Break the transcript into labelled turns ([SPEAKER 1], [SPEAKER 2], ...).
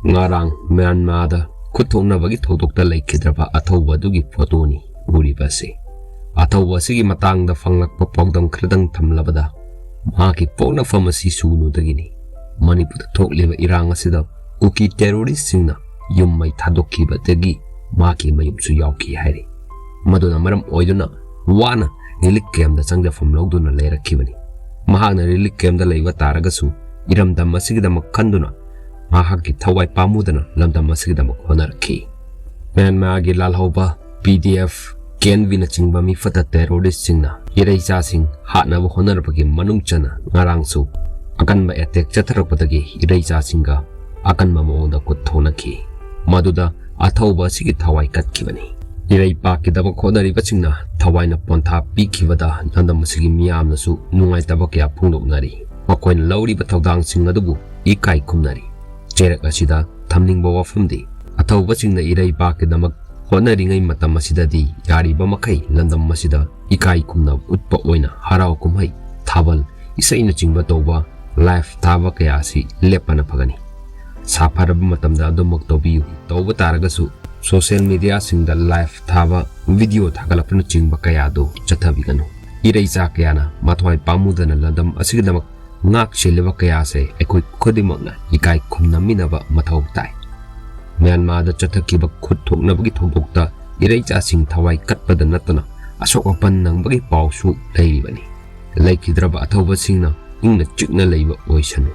[SPEAKER 1] Ngarang Myanmar da Kuthongnabagi Thadokta Leikhidraba Athouba Adugi photoni uribasi. Athouba sigi matangda fanglakpa Paodamkhol thamlabada maki pokna famasi sunu dagini. Manipur thokliba irang asida Kuki terrorist singna yummai Thadokpikhraba dagi maki Mayum su yauki hairi. Maduna maram oiduna wana relic camp da changdafam lawduna leirakibani. Mahakna relic camp da leiwa taragasu iramdam asigidama khanduna mahaki thawai pamudana lamdam asigidama honarki. Myanmar gi lalhauba PDF Kenvina chingba mi fata terrorist singna irei cha sing hatnaba honarbagi manungchana ngarang su akanba attack chatharakpadagi irei cha singa akanba maoda kuthonaki. Maduda Athouba sigi thawai katkibani. Irei pakidaba khonariba singna thawaina pontha pikibada landam sigi miyamna su nungai tabakya phungdoknari. Makoina lawriba thawdang sing adubu ikai khumnari. Cherak asida thamningba wafamdi Athouba singna irei pakidamak honari matam asidadi yariba makai landam masida ikai khumna utpa oina harau kumhai thabal isaina chingba toba life thaba kaya si lepana phagani. Safaraba matamda adumak tobiyu toba taragasu social media singda live thaba video thagalapna chingba kaya do chathabiganu. Irei cha kayana mathwai pamudana landam asigidamak ngak sheleba kaya se ekoi khodimakna ikai khumna minaba mathau tai. Myanmar da chathakiba khutthoknabagi thobokta irei cha sing thawai katpada natana asok apan nangbagi pawsu leiribani. Leikhidraba Athouba singna ingna chikna leiba oisanu.